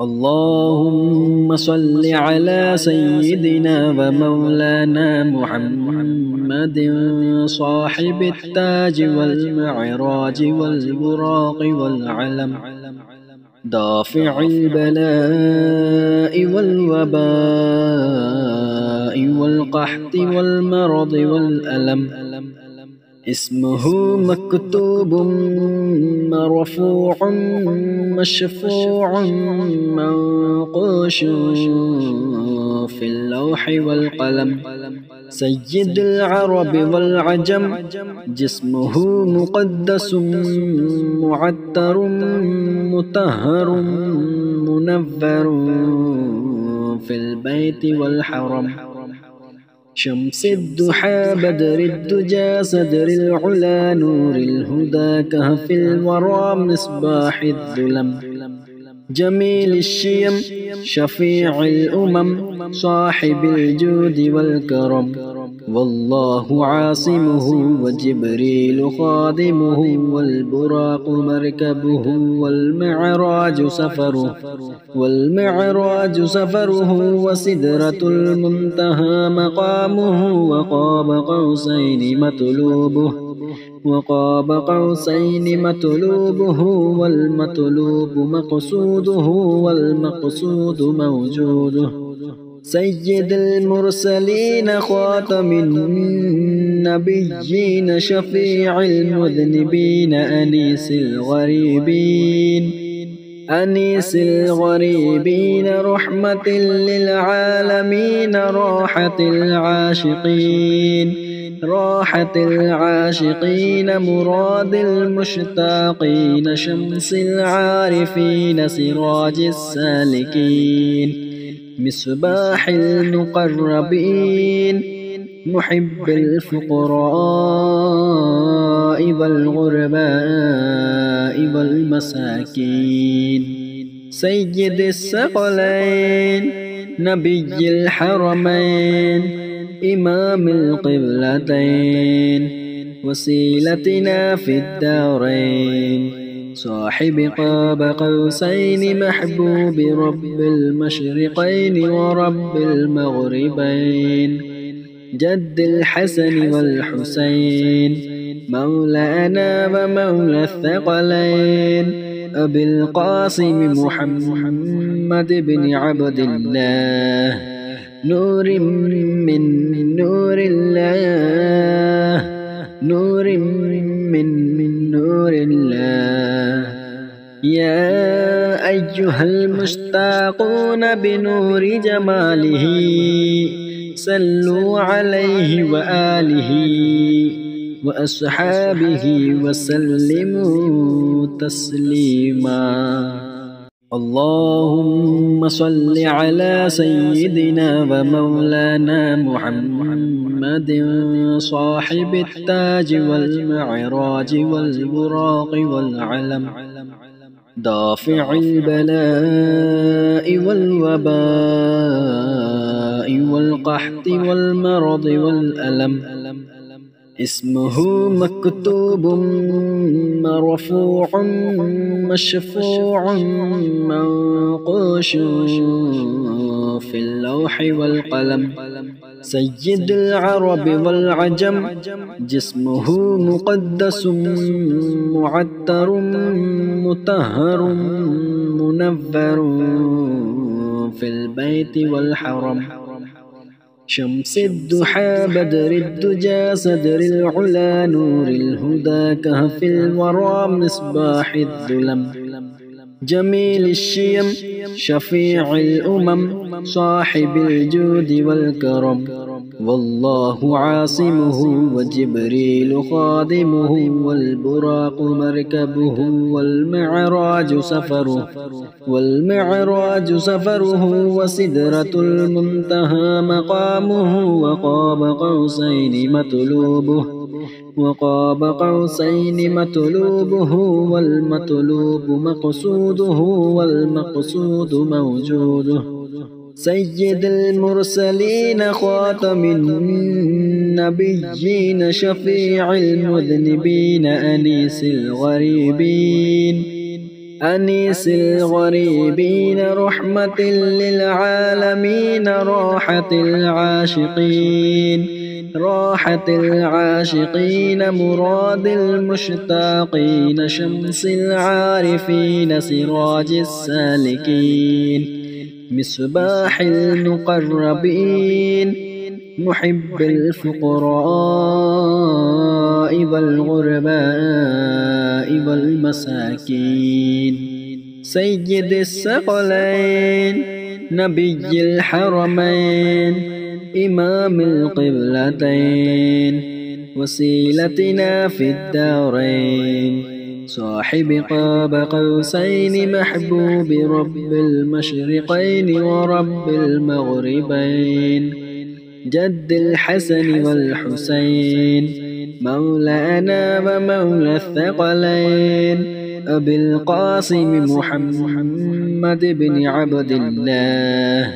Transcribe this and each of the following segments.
اللهم صل على سيدنا ومولانا محمد صاحب التاج والمعراج والبراق والعلم دافع البلاء والوباء والقحط والمرض والألم اسمه مكتوب مرفوع مشفوع منقوش في اللوح والقلم سيد العرب والعجم جسمه مقدس معطر مطهر منور في البيت والحرم شمس الضحى بدر الدجى صدر العلا نور الهدى كهف الورى مصباح الظلم جميل الشيم شفيع الأمم صاحب الجود والكرم والله عاصمه وجبريل خادمه والبراق مركبه والمعراج سفره وسدرة المنتهى مقامه وقاب قوسين مطلوبه والمطلوب مقصوده والمقصود موجوده سيد المرسلين خاتم النبيين شفيع المذنبين أنيس الغريبين رحمة للعالمين راحة العاشقين مراد المشتاقين شمس العارفين سراج السالكين مصباح المقربين محب الفقراء والغرباء والمساكين سيد الثقلين نبي الحرمين إمام القبلتين وسيلتنا في الدارين صاحب قاب قوسين محبوب رب المشرقين ورب المغربين جد الحسن والحسين مولانا ومولى الثقلين أبي القاسم محمد بن عبد الله نور من نور الله نور من نور الله يا أيها المشتاقون بنور جماله صلوا عليه وآله وأصحابه وسلموا تسليما اللهم صل على سيدنا ومولانا محمد صاحب التاج والمعراج والبراق والعلم دافع البلاء والوباء والقحط والمرض والألم اسمه مكتوب مرفوع مشفوع منقوش في اللوح والقلم سيد العرب والعجم جسمه مقدس معطر مطهر منور في البيت والحرم شمس الضحى بدر الدجى صدر العلا نور الهدى كهف الورى مصباح الظلم جميل الشيم شفيع الأمم صاحب الجود والكرم والله عاصمه وجبريل خادمه والبراق مركبه والمعراج سفره وسدرة المنتهى مقامه وقاب قوسين مطلوبه والمطلوب مقصوده والمقصود موجوده سيد المرسلين خاتم النبيين شفيع المذنبين أنيس الغريبين رحمة للعالمين راحة العاشقين مراد المشتاقين شمس العارفين سراج السالكين مصباح المقربين محب الفقراء والغرباء والمساكين سيد الثقلين نبي الحرمين إمام القبلتين وسيلتنا في الدارين صاحب قاب قوسين محبوب رب المشرقين ورب المغربين جد الحسن والحسين مولانا ومولى الثقلين أبي القاسم محمد بن عبد الله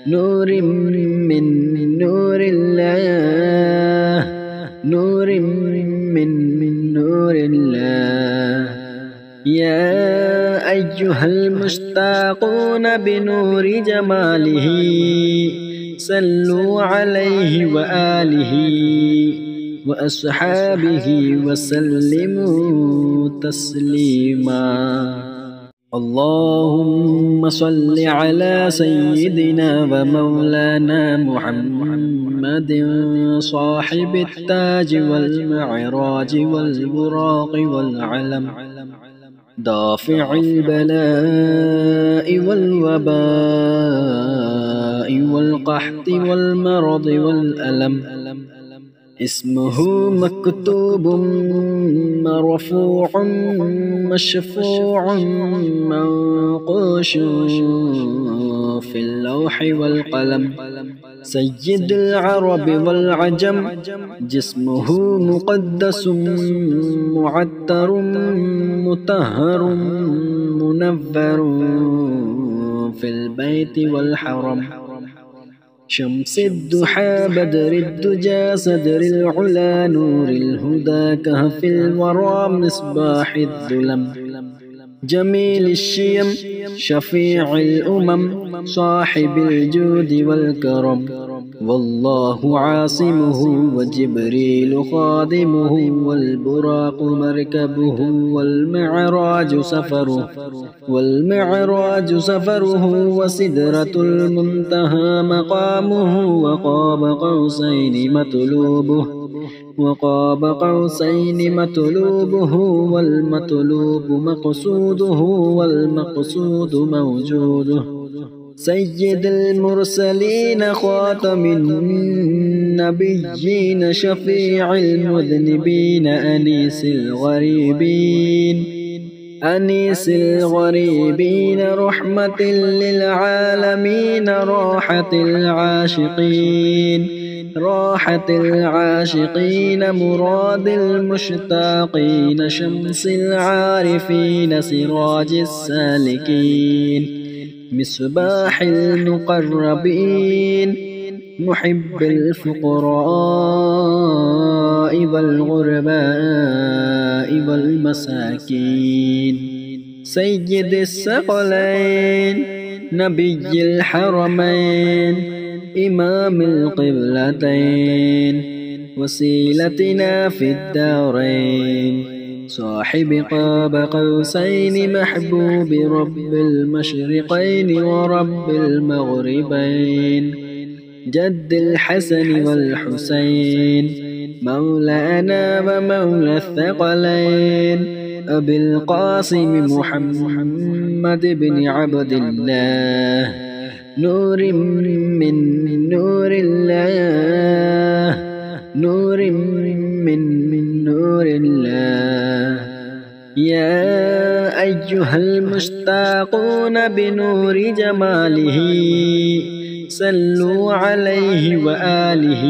نور من نور الله نور من نور الله يا أيها المشتاقون بنور جماله صلوا عليه وآله وأصحابه وسلموا تسليما اللهم صل على سيدنا ومولانا محمد صاحب التاج والمعراج والبراق والعلم دافع البلاء والوباء والقحط والمرض والألم اسمه مكتوب مرفوع مشفوع منقوش في اللوح والقلم سيد العرب والعجم جسمه مقدس معطر مطهر منور في البيت والحرم شمس الضحى بدر الدجى صدر العلا نور الهدى كهف الورى مصباح الظلم جميل الشيم شفيع الأمم صاحب الجود والكرم والله عاصمه وجبريل خادمه والبراق مركبه والمعراج سفره وسدرة المنتهى مقامه وقاب قوسين مطلوبه والمطلوب مقصوده والمقصود موجوده سيد المرسلين خاتم النبيين شفيع المذنبين أنيس الغريبين رحمة للعالمين راحة العاشقين مراد المشتاقين شمس العارفين سراج السالكين مصباح المقربين محب الفقراء والغرباء والمساكين سيد الثقلين نبي الحرمين إمام القبلتين وسيلتنا في الدارين صاحب قاب قوسين محبوب رب المشرقين ورب المغربين جد الحسن والحسين مولانا ومولى الثقلين أبي القاسم محمد بن عبد الله نور من نور الله نور من نور الله يا أيها المشتاقون بنور جماله صلوا عليه وآله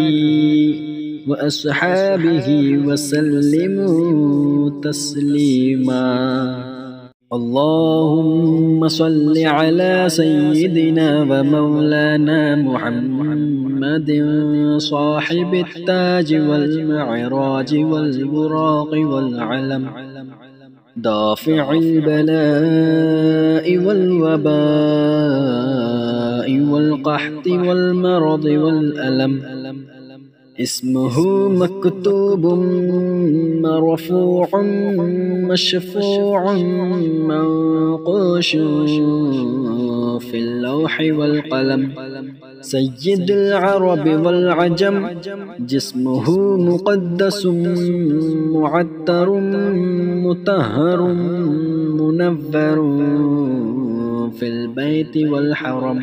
وأصحابه وسلموا تسليما اللهم صل على سيدنا ومولانا محمد صاحب التاج والمعراج والبراق والعلم دافع البلاء والوباء والقحط والمرض والألم. اسمه مكتوب مرفوع مشفوع منقوش في اللوح والقلم. سيد العرب والعجم، جسمه مقدس معطر مطهر منور في البيت والحرم.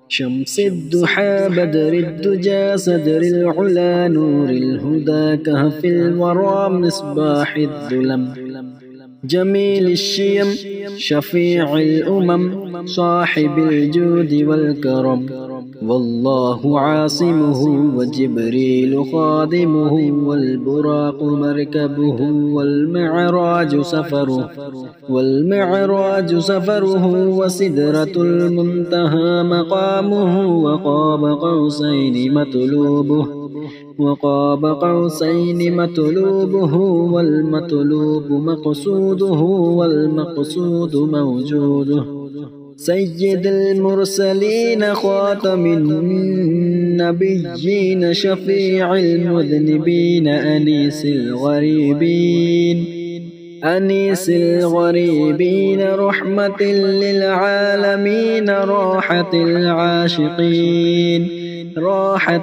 شمس الضحى بدر الدجى صدر العلا نور الهدى كهف الورى مصباح الظلم. جميل الشيم شفيع الأمم صاحب الجود والكرم. والله عاصمه وجبريل خادمه والبراق مركبه والمعراج سفره وسدرة المنتهى مقامه وقاب قوسين مطلوبه والمطلوب مقصوده والمقصود موجوده. سيد المرسلين خاتم النبيين شفيع المذنبين أنيس الغريبين رحمة للعالمين راحة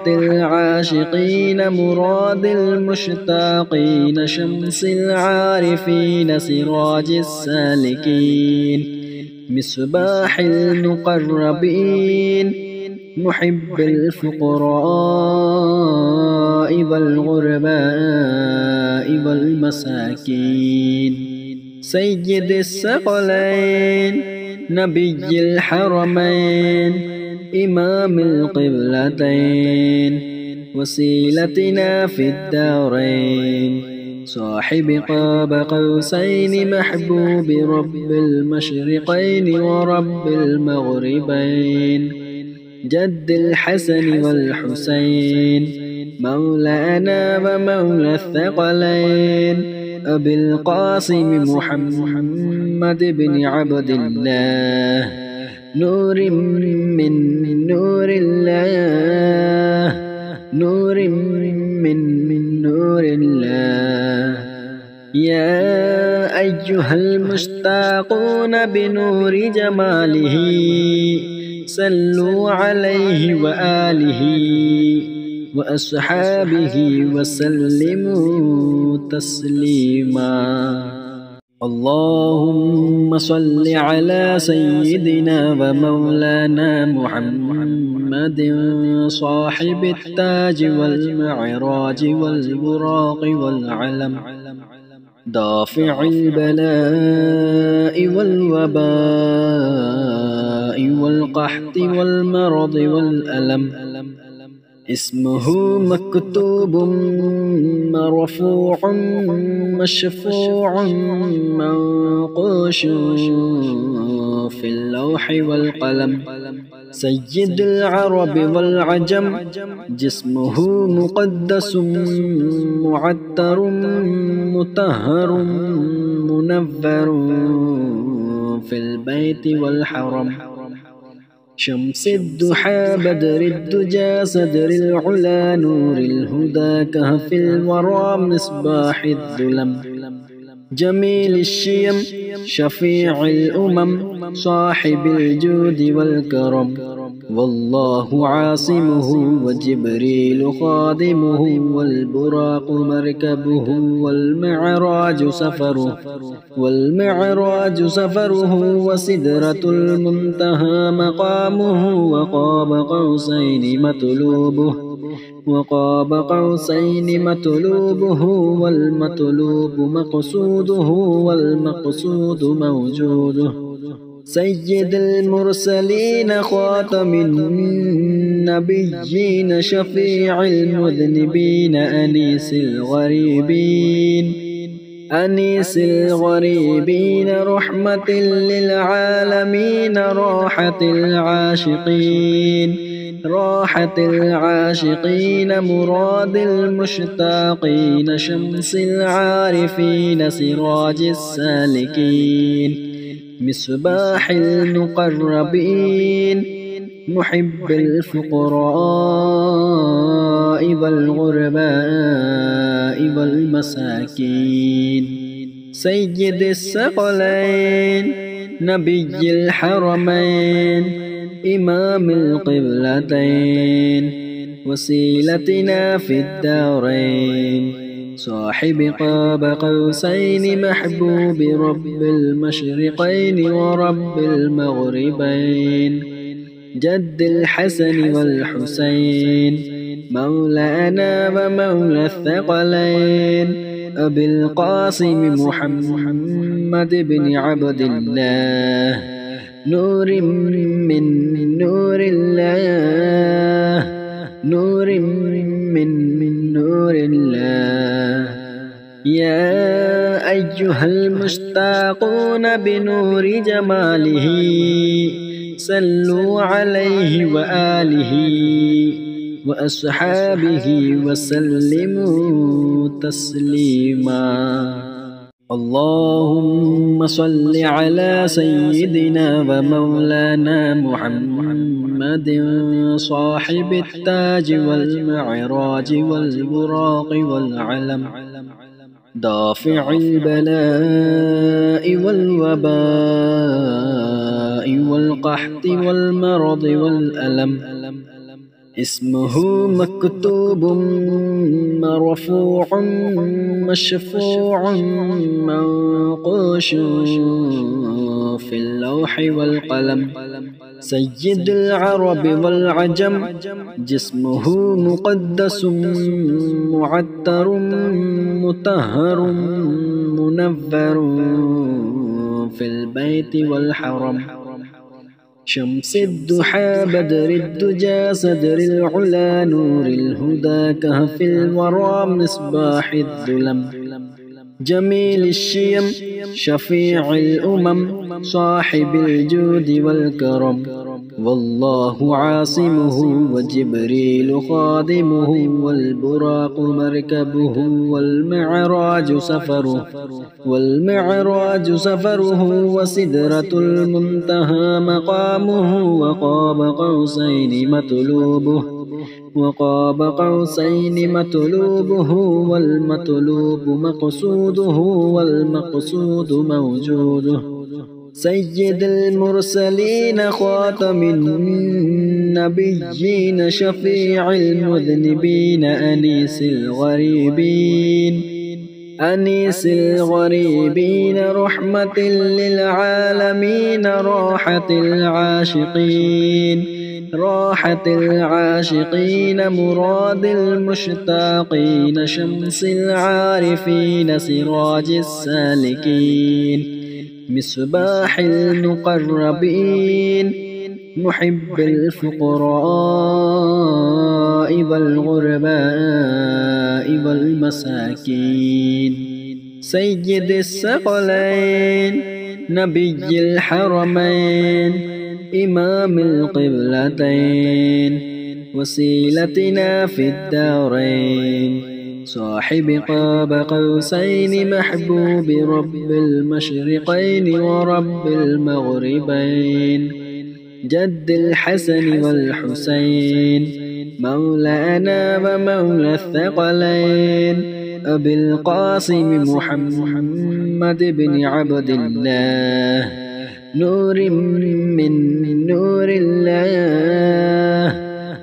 العاشقين مراد المشتاقين شمس العارفين سراج السالكين مصباح المقربين محب الفقراء والغرباء والمساكين. سيد الثقلين نبي الحرمين إمام القبلتين وسيلتنا في الدارين صاحب قاب قوسين محبوب رب المشرقين ورب المغربين. جد الحسن والحسين مولانا ومولى الثقلين أبي القاسم محمد بن عبد الله نور من نور الله نور من نور الله. يا أيها المشتاقون بنور جماله صلوا عليه وآله وأصحابه وسلموا تسليما. اللهم صل على سيدنا ومولانا محمد صاحب التاج والمعراج والبراق والعلم. دافع البلاء والوباء والقحط والمرض والألم. اسمه مكتوب مرفوع مشفوع منقوش في اللوح والقلم. سيد العرب والعجم، جسمه مقدس معطر مطهر منور في البيت والحرم. شمس الضحى بدر الدجى صدر العلا نور الهدى كهف الورى مصباح الظلم. جميل الشيم شفيع الأمم صاحب الجود والكرم. والله عاصمه وجبريل خادمه والبراق مركبه والمعراج سفره وسدرة المنتهى مقامه وقاب قوسين مطلوبه والمطلوب مقصوده والمقصود موجوده. سيد المرسلين خاتم النبيين شفيع المذنبين أنيس الغريبين رحمة للعالمين راحة العاشقين راحة العاشقين مراد المشتاقين شمس العارفين سراج السالكين مصباح المقربين محب الفقراء والغرباء والمساكين سيد الثقلين نبي الحرمين إمام القبلتين وسيلتنا في الدارين صاحب قاب قوسين محبوب رب المشرقين ورب المغربين جد الحسن والحسين مولانا ومولى الثقلين أبي القاسم محمد بن عبد الله نور من نور الله نور من نور الله يا أيها المشتاقون بنور جماله صلوا عليه وآله وأصحابه وسلموا تسليما اللهم صل على سيدنا ومولانا محمد صاحب التاج والمعراج والبراق والعلم دافع البلاء والوباء والقحط والمرض والألم اسمه مكتوب مرفوع مشفوع منقوش في اللوح والقلم سيد العرب والعجم جسمه مقدس معطر مطهر منور في البيت والحرم شمس الضحى بدر الدجى صدر العلا نور الهدى كهف الورى مصباح الظلم جميل الشيم شفيع الأمم صاحب الجود والكرم والله عاصمه وجبريل خادمه والبراق مركبه والمعراج سفره وسدرة المنتهى مقامه وقاب قوسين مطلوبه والمطلوب مقصوده والمقصود موجوده سيد المرسلين خاتم النبيين شفيع المذنبين أنيس الغريبين رحمة للعالمين راحة العاشقين مراد المشتاقين شمس العارفين سراج السالكين مصباح المقربين محب الفقراء والغرباء والمساكين سيد الثقلين نبي الحرمين إمام القبلتين وسيلتنا في الدارين صاحب قاب قوسين محبوب رب المشرقين ورب المغربين جد الحسن والحسين مولانا ومولى الثقلين أبي القاسم محمد بن عبد الله نور من نور الله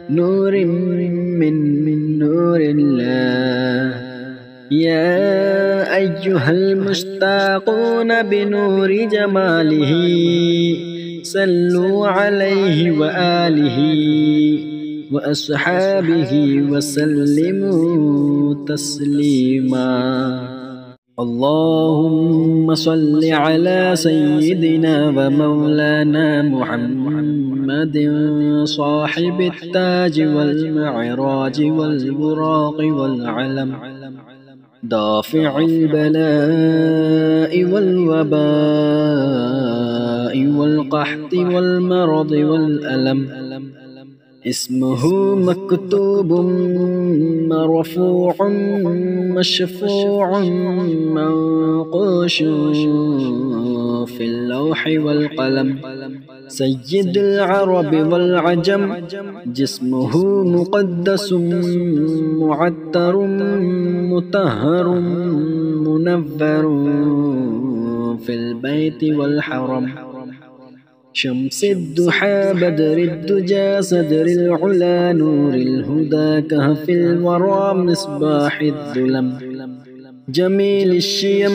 نور من نور الله يا أيها المشتاقون بنور جماله صلوا عليه وآله وأصحابه وسلموا تسليما اللهم صل على سيدنا ومولانا محمد صاحب التاج والمعراج والبراق والعلم دافع البلاء والوباء والقحط والمرض والألم اسمه مكتوب مرفوع مشفوع منقوش في اللوح والقلم. سيد العرب والعجم جسمه مقدس معطر مطهر منور في البيت والحرم. شمس الضحى بدر الدجى صدر العلا نور الهدى كهف الورى مصباح الظلم. جميل الشيم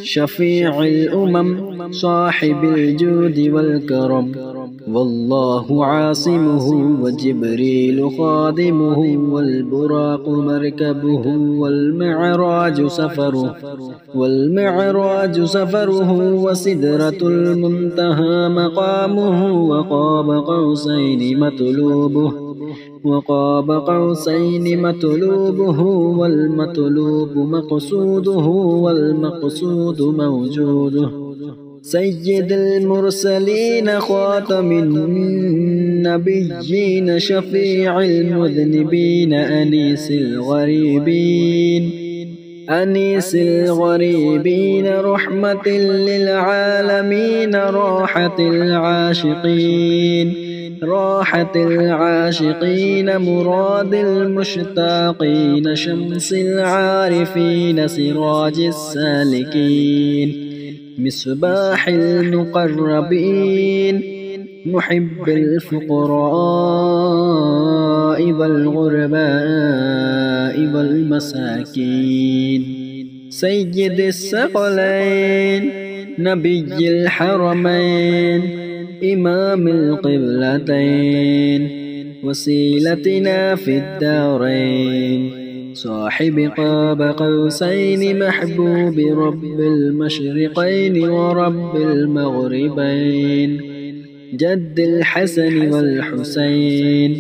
شفيع الأمم صاحب الجود والكرم. والله عاصمه وجبريل خادمه والبراق مركبه والمعراج سفره وسدرة المنتهى مقامه وقاب قوسين مطلوبه والمطلوب مقصوده والمقصود موجوده. سيد المرسلين خاتم النبيين شفيع المذنبين أنيس الغريبين رحمة للعالمين راحة العاشقين مراد المشتاقين شمس العارفين سراج السالكين مصباح المقربين محب الفقراء والغرباء والمساكين. سيد الثقلين نبي الحرمين إمام القبلتين وسيلتنا في الدارين صاحب قاب قوسين محبوب رب المشرقين ورب المغربين. جد الحسن والحسين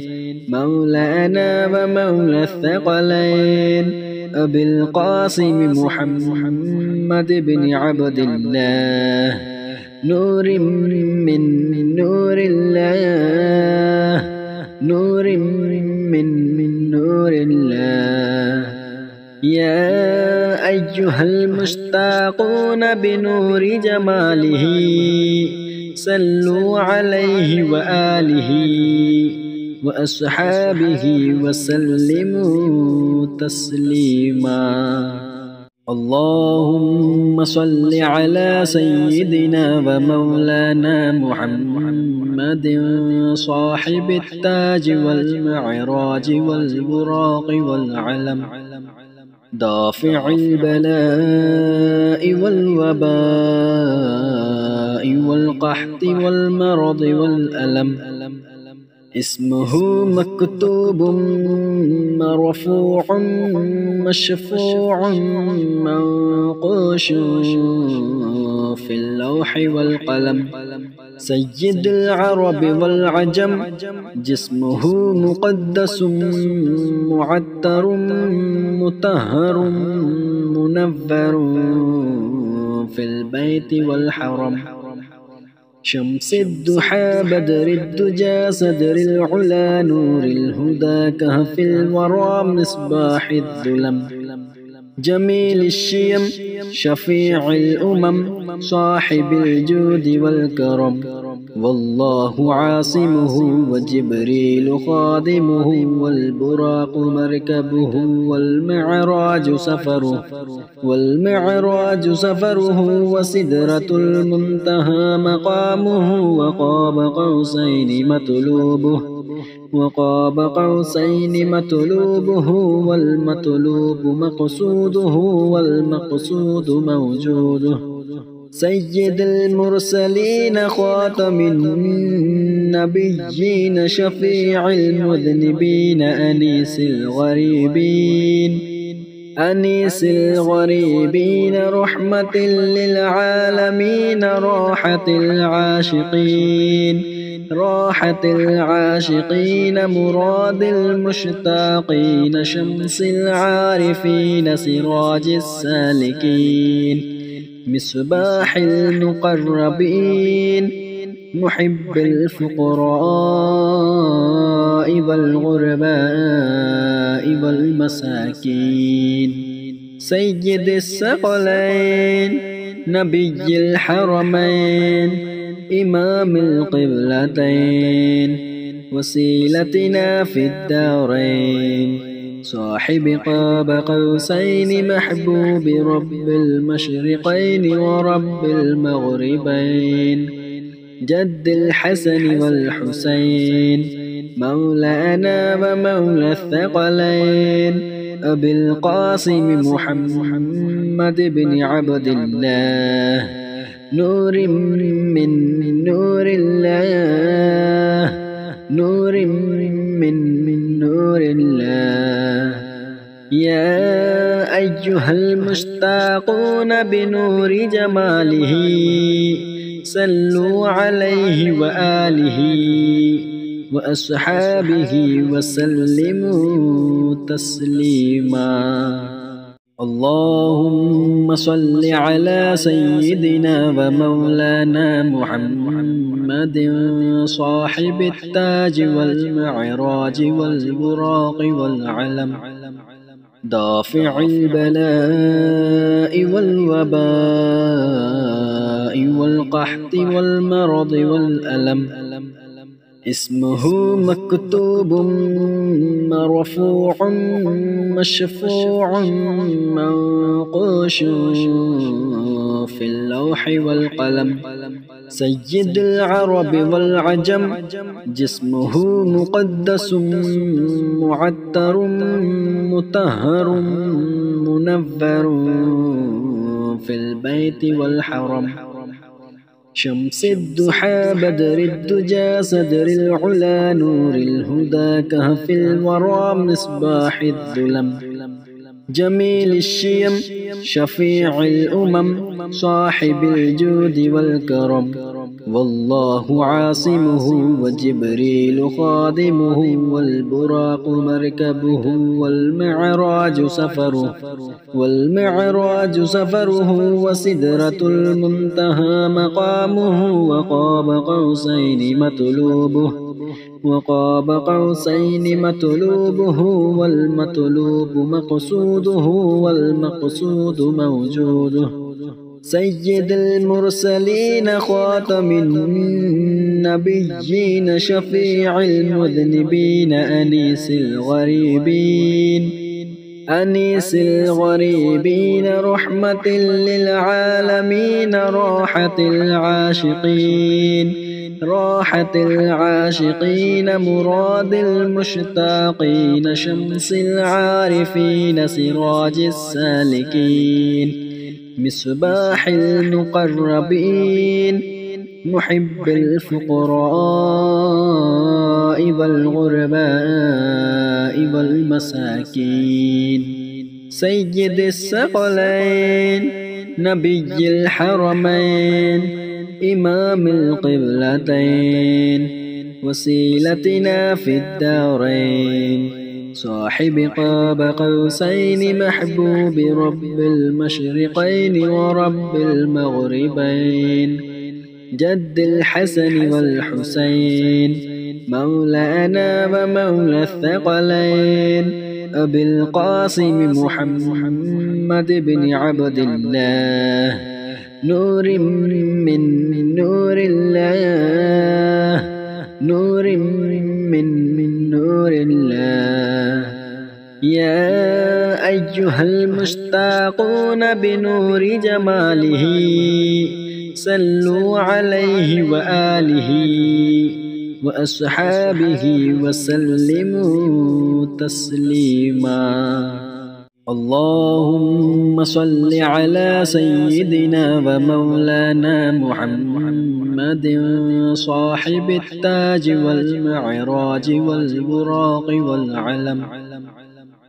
مولانا ومولى الثقلين أبي القاسم محمد بن عبد الله نور من نور الله يا أيها المشتاقون بنور جماله صلوا عليه وآله وأصحابه وسلموا تسليما. اللهم صل على سيدنا ومولانا محمد صاحب التاج والمعراج والبراق والعلم دافع البلاء والوباء والقحط والمرض والألم. اسمه مكتوب مرفوع مشفوع منقوش في اللوح والقلم. سيد العرب والعجم جسمه مقدس معطر مطهر منور في البيت والحرم. شمس الضحى بدر الدجى صدر العلا نور الهدى كهف الورى مصباح الظلم. جميل الشيم شفيع الأمم صاحب الجود والكرم. والله عاصمه وجبريل خادمه والبراق مركبه والمعراج سفره وسدرة المنتهى مقامه وقاب قوسين مطلوبه والمطلوب مقصوده والمقصود موجوده. سيد المرسلين خاتم النبيين شفيع المذنبين أنيس الغريبين رحمة للعالمين راحة العاشقين مراد المشتاقين شمس العارفين سراج السالكين مصباح المقربين محب الفقراء والغرباء والمساكين سيد الثقلين نبي الحرمين إمام القبلتين وسيلتنا في الدارين صاحب قاب قوسين محبوب رب المشرقين ورب المغربين جد الحسن والحسين مولانا ومولى الثقلين أبي القاسم محمد بن عبد الله نور من نور الله نور من نور الله يا أيها المشتاقون بنور جماله صلوا عليه وآله وأصحابه وسلموا تسليما اللهم صل على سيدنا ومولانا محمد صاحب التاج والمعراج والبراق والعلم دافع البلاء والوباء والقحط والمرض والألم اسمه مكتوب مرفوع مشفوع منقوش في اللوح والقلم سيد العرب والعجم جسمه مقدس معطر مطهر منور في البيت والحرم شمس الضحى بدر الدجى صدر العلا نور الهدى كهف الورى مصباح الظلم جميل الشيم شفيع الأمم صاحب الجود والكرم والله عاصمه وجبريل خادمه والبراق مركبه والمعراج سفره وسدرة المنتهى مقامه وقاب قوسين مطلوبه والمطلوب مقصوده والمقصود موجوده سيد المرسلين خاتم النبيين شفيع المذنبين أنيس الغريبين رحمة للعالمين راحة العاشقين مراد المشتاقين شمس العارفين سراج السالكين مصباح المقربين محب الفقراء والغرباء والمساكين سيد الثقلين نبي الحرمين إمام القبلتين وسيلتنا في الدارين صاحب قاب قوسين محبوب رب المشرقين ورب المغربين جد الحسن والحسين مولانا ومولى الثقلين أبي القاسم محمد بن عبد الله نور من نور الله نور من نور الله يا أيها المشتاقون بنور جماله صلوا عليه وآله وأصحابه وسلموا تسليما اللهم صل على سيدنا ومولانا محمد صاحب التاج والمعراج والبراق والعلم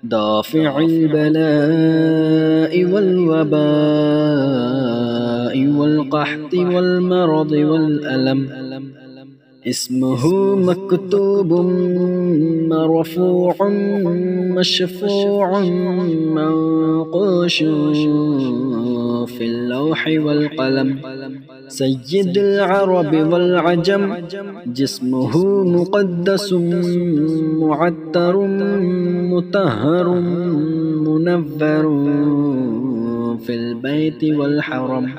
دافع البلاء والوباء والقحط والمرض والألم اسمه مكتوب مرفوع مشفوع منقوش في اللوح والقلم سيد العرب والعجم جسمه مقدس معطر مطهر منور في البيت والحرم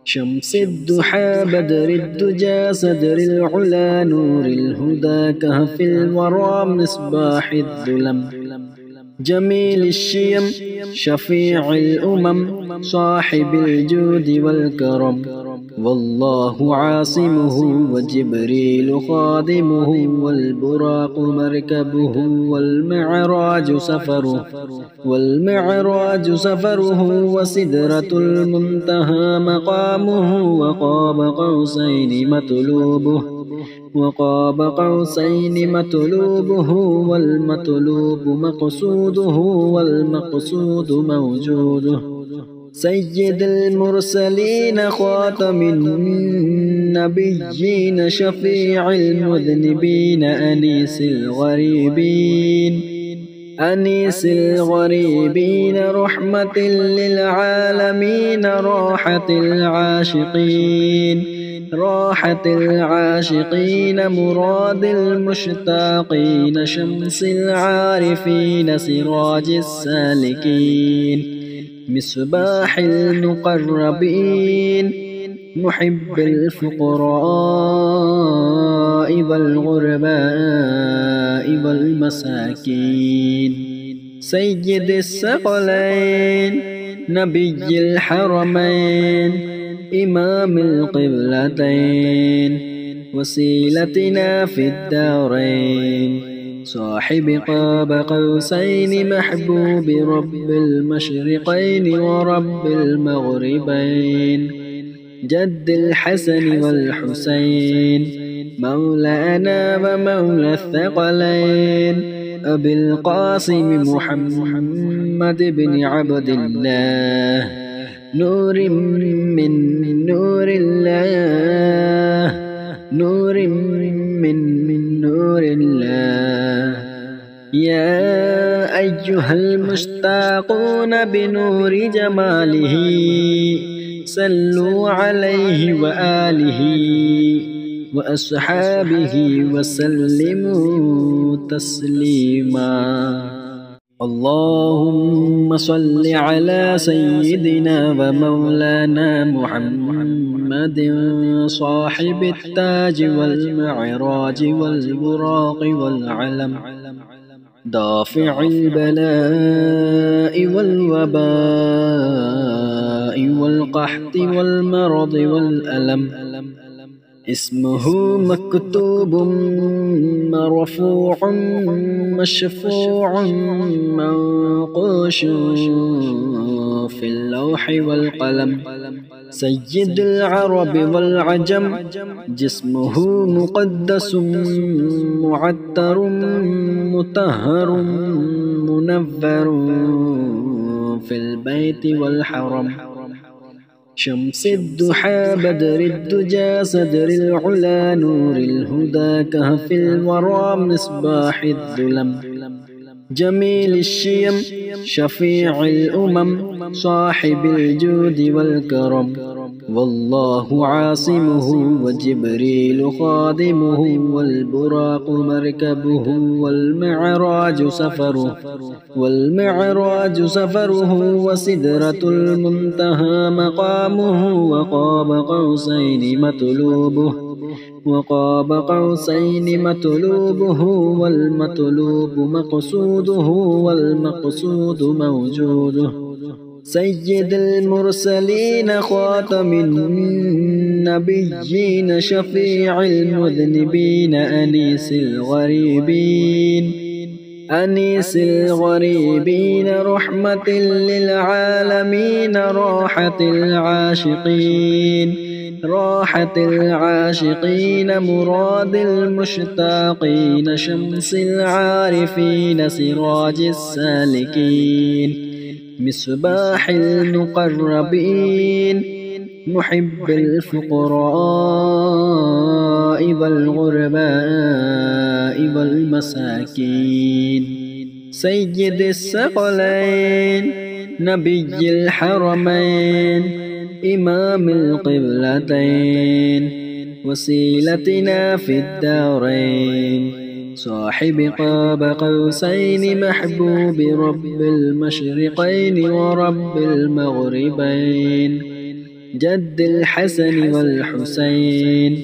شمس الضحى بدر الدجى صدر العلا نور الهدى كهف الورى مصباح الظلم جميل الشيم شفيع الأمم صاحب الجود والكرم والله عاصمه وجبريل خادمه والبراق مركبه والمعراج سفره وسدرة المنتهى مقامه وقاب قوسين مطلوبه والمطلوب مقصوده والمقصود موجوده سيد المرسلين خاتم النبيين شفيع المذنبين أنيس الغريبين رحمة للعالمين راحة العاشقين مراد المشتاقين شمس العارفين سراج السالكين مصباح المقربين محب الفقراء والغرباء والمساكين سيد الثقلين نبي الحرمين إمام القبلتين وسيلتنا في الدارين صاحب قاب قوسين محبوب رب المشرقين ورب المغربين جد الحسن والحسين مولانا ومولى الثقلين أبي القاسم محمد بن عبد الله نور من نور الله نور من نور الله يا أيها المشتاقون بنور جماله صلوا عليه وآله وأصحابه وسلموا تسليما اللهم صل على سيدنا ومولانا محمد صاحب التاج والمعراج والبراق والعلم دافع البلاء والوباء والقحط والمرض والألم اسمه مكتوب مرفوع مشفوع منقوش في اللوح والقلم سيد العرب والعجم جسمه مقدس معطر مطهر منور في البيت والحرم شمس الضحى بدر الدجى صدر العلا نور الهدى كهف الورى مصباح الظلم جميل الشيم شفيع الأمم صاحب الجود والكرم والله عاصمه وجبريل خادمه والبراق مركبه والمعراج سفره وسدرة المنتهى مقامه وقاب قوسين مطلوبه والمطلوب مقصوده والمقصود موجوده سيد المرسلين خاتم النبيين شفيع المذنبين أنيس الغريبين رحمة للعالمين راحة العاشقين مراد المشتاقين شمس العارفين سراج السالكين مصباح المقربين محب الفقراء والغرباء والمساكين سيد الثقلين نبي الحرمين إمام القبلتين وسيلتنا في الدارين صاحب قاب قوسين محبوب رب المشرقين ورب المغربين جد الحسن والحسين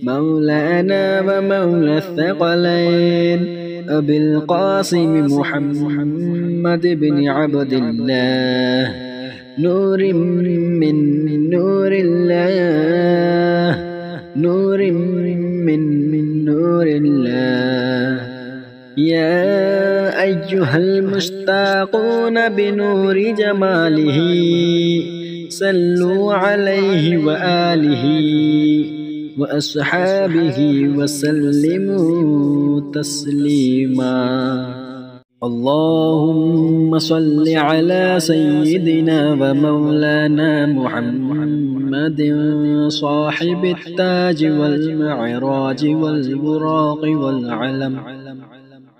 مولانا ومولى الثقلين أبي القاسم محمد بن عبد الله نور من نور الله نور من نور الله يا أيها المشتاقون بنور جماله صلوا عليه وآله وأصحابه وسلموا تسليما اللهم صل على سيدنا ومولانا محمد صاحب التاج والمعراج والبراق والعلم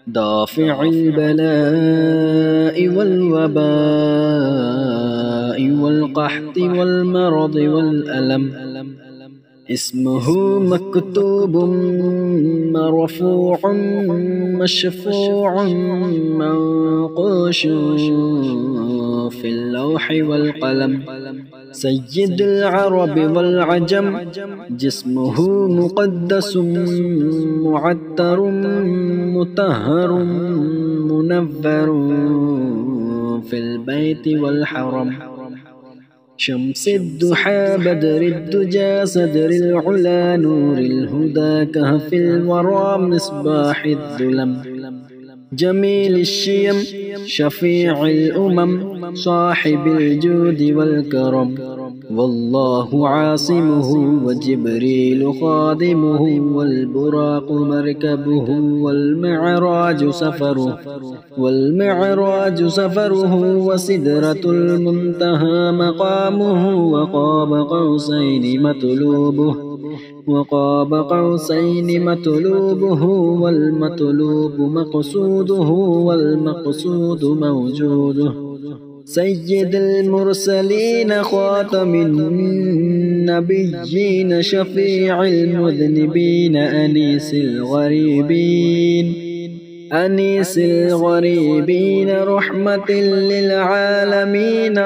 دافع البلاء والوباء والقحط والمرض والألم اسمه مكتوب مرفوع مشفوع منقوش في اللوح والقلم سيد العرب والعجم جسمه مقدس معتر مطهر منور في البيت والحرم شمس الضحى بدر الدجى صدر العلا نور الهدى كهف الورى مصباح الظلم جميل الشيم شفيع الأمم صاحب الجود والكرم والله عاصمه وجبريل خادمه والبراق مركبه والمعراج سفره وسدرة المنتهى مقامه وقاب قوسين مطلوبه والمطلوب مقصوده والمقصود موجوده سيد المرسلين خاتم النبيين شفيع المذنبين أنيس الغريبين رحمة للعالمين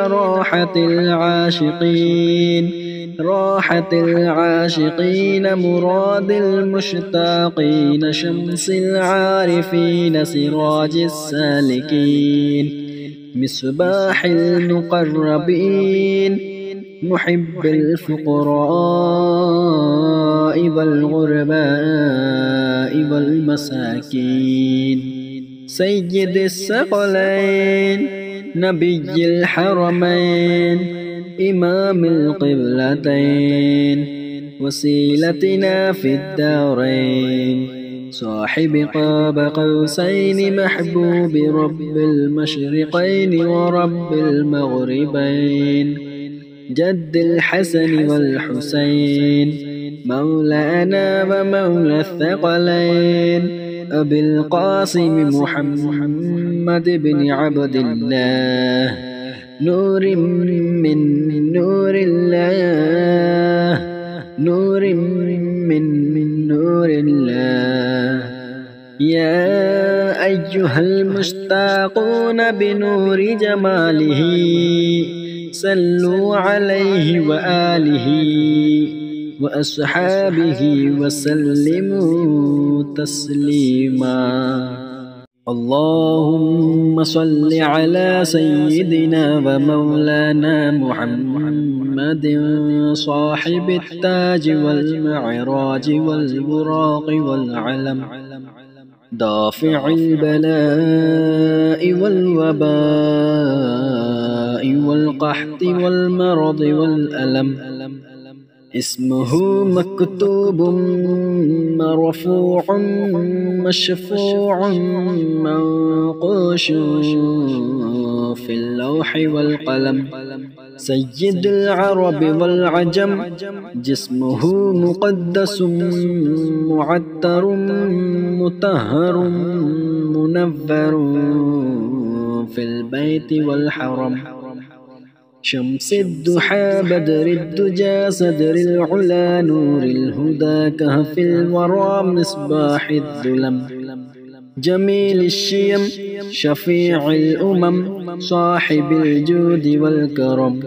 راحة العاشقين مراد المشتاقين شمس العارفين سراج السالكين مصباح المقربين محب الفقراء والغرباء والمساكين سيد الثقلين نبي الحرمين إمام القبلتين وسيلتنا في الدارين صاحب قاب قوسين محبوب رب المشرقين ورب المغربين جد الحسن والحسين مولانا ومولى الثقلين أبي القاسم محمد بن عبد الله نور من نور الله نور من نور الله يا أيها المشتاقون بنور جماله صلوا عليه وآله وأصحابه وسلموا تسليما اللهم صل على سيدنا ومولانا محمد صاحب التاج والمعراج والبراق والعلم دافع البلاء والوباء والقحط والمرض والألم اسمه مكتوب مرفوع مشفوع منقوش في اللوح والقلم سيد العرب والعجم جسمه مقدس معتر مطهر منور في البيت والحرم شمس الضحى بدر الدجى صدر العلا نور الهدى كهف الورى مصباح الظلم جميل الشيم شفيع الأمم صاحب الجود والكرم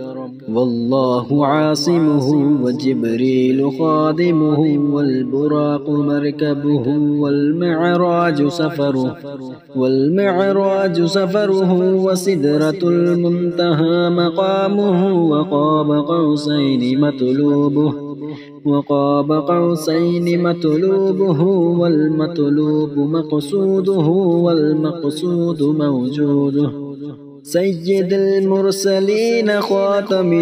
والله عاصمه وجبريل خادمه والبراق مركبه والمعراج سفره وسدرة المنتهى مقامه وقاب قوسين مطلوبه والمطلوب مقصوده والمقصود موجوده سيد المرسلين خاتم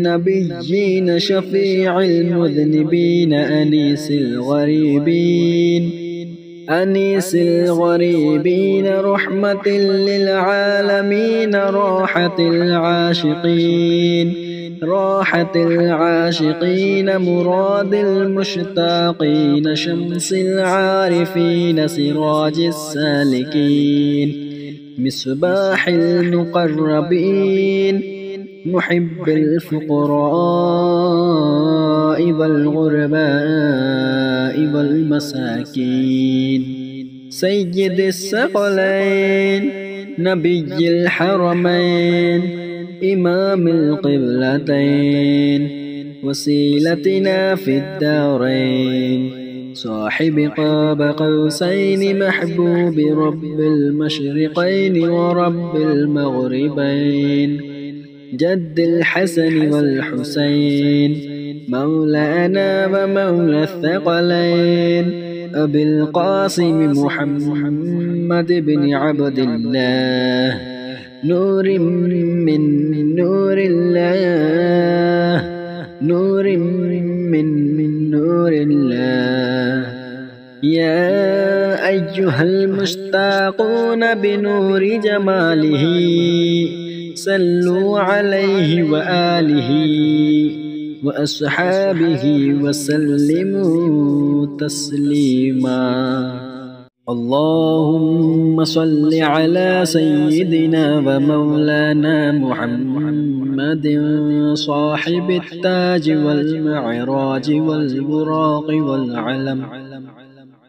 النبيين شفيع المذنبين أنيس الغريبين رحمة للعالمين راحة العاشقين مراد المشتاقين شمس العارفين سراج السالكين مصباح المقربين محب الفقراء والغرباء والمساكين سيد الثقلين نبي الحرمين إمام القبلتين وسيلتنا في الدارين صاحب قاب قوسين محبوب رب المشرقين ورب المغربين جد الحسن والحسين مولانا ومولى الثقلين أبي القاسم محمد بن عبد الله نور من نور الله نور من نور الله يا أيها المشتاقون بنور جماله صلوا عليه وآله وأصحابه وسلموا تسليما اللهم صل على سيدنا ومولانا محمد صاحب التاج والمعراج والبراق والعلم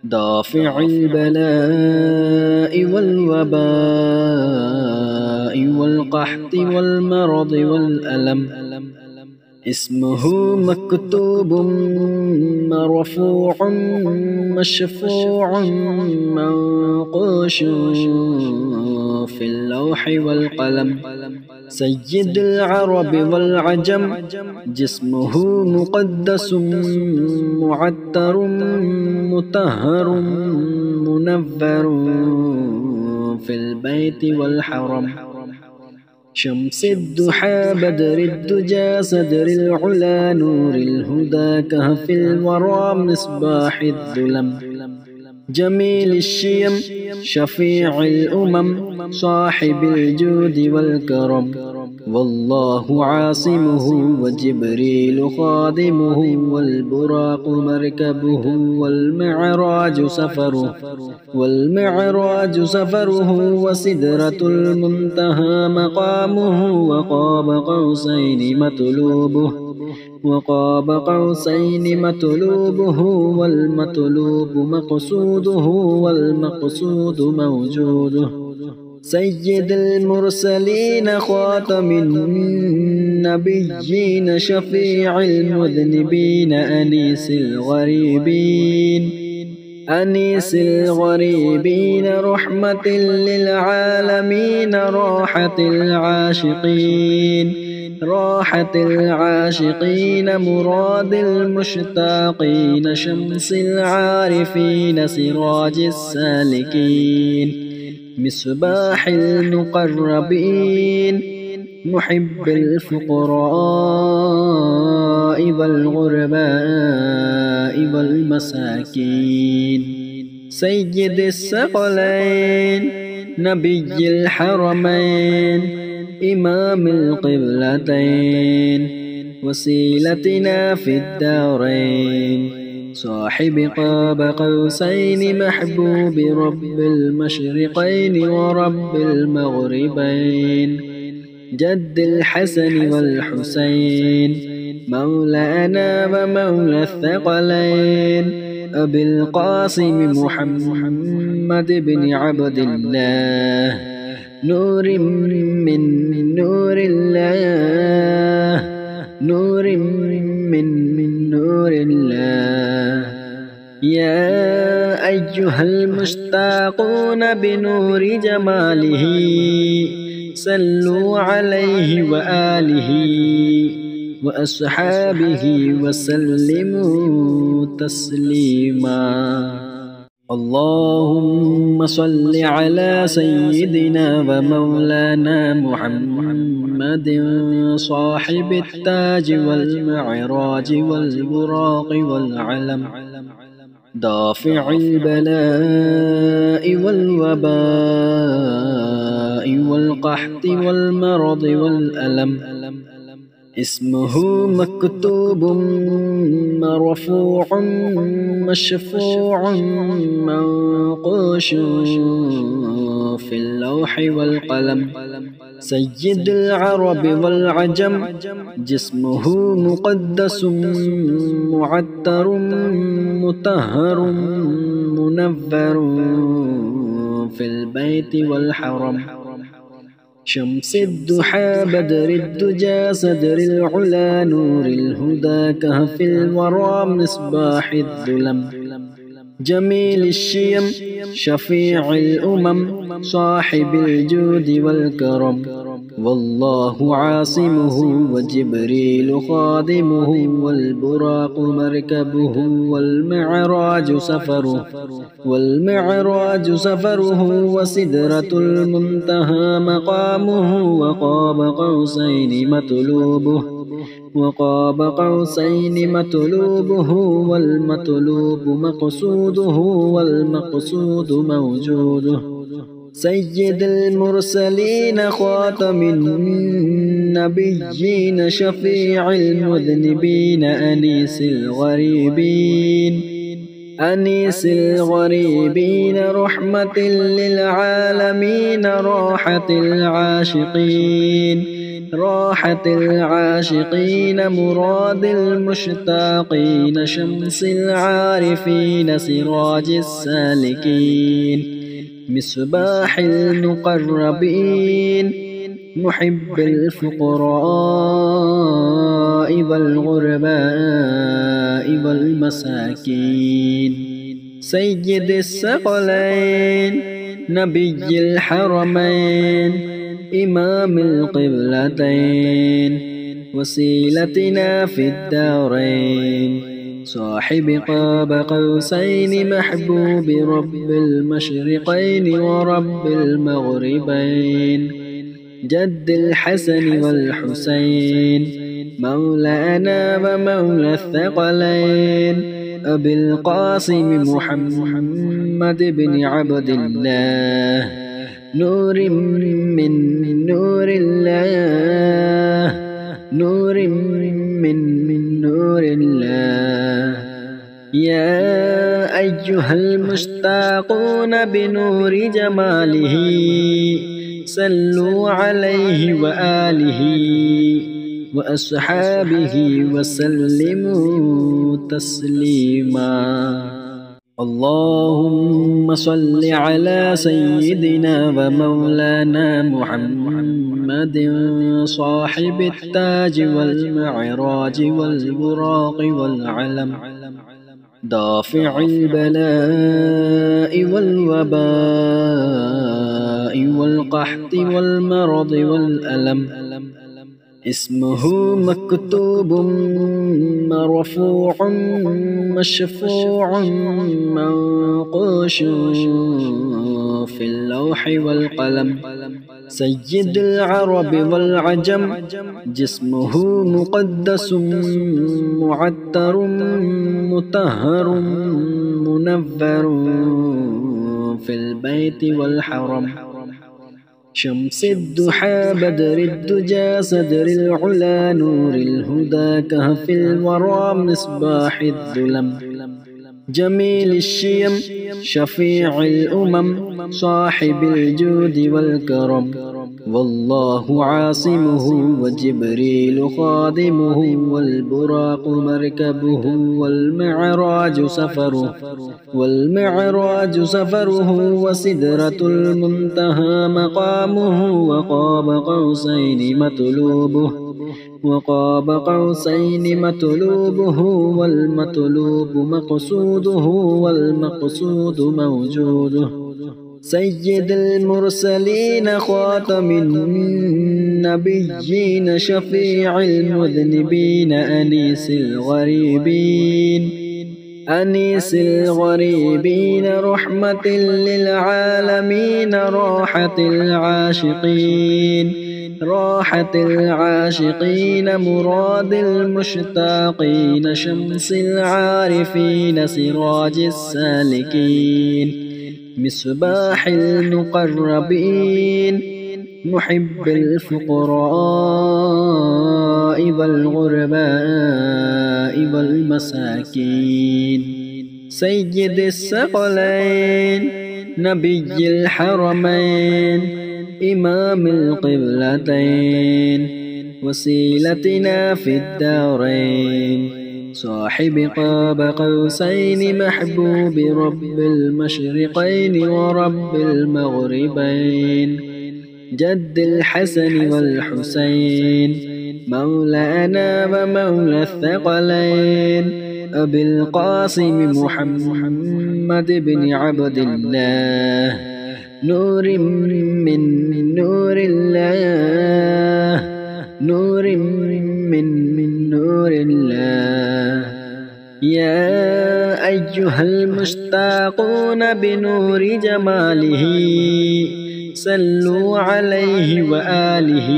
دافع البلاء والوباء والقحط والمرض والألم اسمه مكتوب مرفوع مشفوع منقوش في اللوح والقلم سيد العرب والعجم جسمه مقدس معطر مطهر منور في البيت والحرم شمس الضحى بدر الدجى صدر العلا نور الهدى كهف الورى مصباح الظلم جميل الشيم شفيع الأمم صاحب الجود والكرم والله عاصمه وجبريل خادمه والبراق مركبه والمعراج سفره وسدرة المنتهى مقامه وقاب قوسين مطلوبه والمطلوب مقصوده والمقصود موجوده سيد المرسلين خاتم النبيين شفيع المذنبين أنيس الغريبين رحمة للعالمين راحة العاشقين مراد المشتاقين شمس العارفين سراج السالكين مصباح المقربين محب الفقراء والغرباء والمساكين سيد الثقلين نبي الحرمين إمام القبلتين وسيلتنا في الدارين صاحب قاب قوسين محبوب رب المشرقين ورب المغربين جد الحسن والحسين مولانا ومولى الثقلين أبي القاسم محمد بن عبد الله نور من نور الله نور من نور الله يا أيها المشتاقون بنور جماله صلوا عليه وآله وأصحابه وسلموا تسليما اللهم صل على سيدنا ومولانا محمد صاحب التاج والمعراج والبراق والعلم دافع البلاء والوباء والقحط والمرض والألم اسمه مكتوب مرفوع مشفوع منقوش في اللوح والقلم سيد العرب والعجم جسمه مقدس معطر مطهر منور في البيت والحرم شمس الضحى بدر الدجى صدر العلا نور الهدى كهف الورى مصباح الظلم جميل الشيم شفيع الأمم صاحب الجود والكرم والله عاصمه وجبريل خادمه والبراق مركبه والمعراج سفره وسدرة المنتهى مقامه وقاب قوسين مطلوبه والمطلوب مقصوده والمقصود موجوده سيد المرسلين خاتم النبيين شفيع المذنبين أنيس الغريبين رحمة للعالمين راحة العاشقين مراد المشتاقين شمس العارفين سراج السالكين مصباح المقربين محب الفقراء والغرباء والمساكين سيد الثقلين نبي الحرمين إمام القبلتين وسيلتنا في الدارين صاحب قاب قوسين محبوب رب المشرقين ورب المغربين جد الحسن والحسين مولانا ومولى الثقلين أبي القاسم محمد بن عبد الله نور من نور الله نور من نور الله يا أيها المشتاقون بنور جماله صلوا عليه وآله وأصحابه وسلموا تسليما اللهم صل على سيدنا ومولانا محمد صاحب التاج والمعراج والبراق والعلم دافع البلاء والوباء والقحط والمرض والألم اسمه مكتوب مرفوع مشفوع منقوش في اللوح والقلم سيد العرب والعجم جسمه مقدس معطر مطهر منور في البيت والحرم شمس الضحى بدر الدجى صدر العلا نور الهدى كهف الورى مصباح الظلم جميل الشيم شفيع الأمم صاحب الجود والكرم والله عاصمه وجبريل خادمه والبراق مركبه والمعراج سفره وسدرة المنتهى مقامه وقاب قوسين مطلوبه والمطلوب مقصوده والمقصود موجوده سيد المرسلين خاتم النبيين شفيع المذنبين أنيس الغريبين رحمة للعالمين راحة العاشقين مراد المشتاقين شمس العارفين سراج السالكين مصباح المقربين محب الفقراء والغرباء والمساكين سيد الثقلين نبي الحرمين إمام القبلتين وسيلتنا في الدارين صاحب قاب قوسين محبوب رب المشرقين ورب المغربين جد الحسن والحسين مولانا ومولى الثقلين أبي القاسم محمد بن عبد الله نور من نور الله نور من نور الله يا أيها المشتاقون بنور جماله صلوا عليه وآله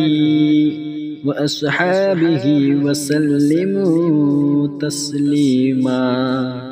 وأصحابه وسلموا تسليما.